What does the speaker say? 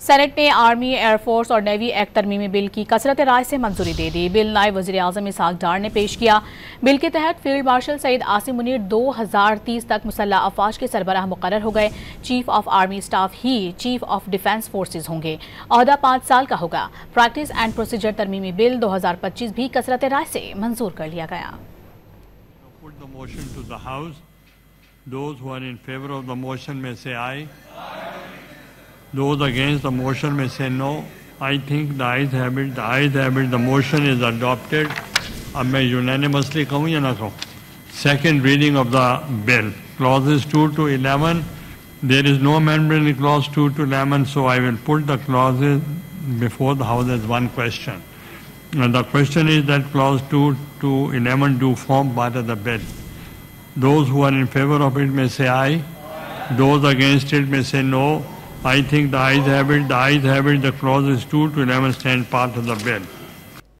Senate ने army, air force और navy act तर्मीमी bill की कثरत राय से मंजूरी दे दी। बिल नायब वज़ीर आज़म इसहाक डार ने पेश किया। बिल के तहत फील्ड मार्शल सईद आसिम मुनीर 2030 तक मुसल्लह अफवाज के सरबराह मुकर्रर हो गए। Chief of army staff he chief of defence forces होंगे। ओहदा 5 साल का होगा। प्रैक्टिस एंड प्रोसीजर तर्मीमी बिल 2025 भी कثरत राय से मंजूर कर लिया गया। Those against the motion may say no. I think the ayes have it. The ayes have it. The motion is adopted. अब मैं unanimously कहूँ या ना कहूँ? Second reading of the bill. Clauses 2 to 11. There is no amendment in clause 2 to 11, so I will put the clauses before the House as one question. And the question is that clause 2 to 11 do form part of the bill. Those who are in favor of it may say aye. Those against it may say no. I think the ayes have it. The ayes have it. The clauses 2 to 11 stand part of the bill.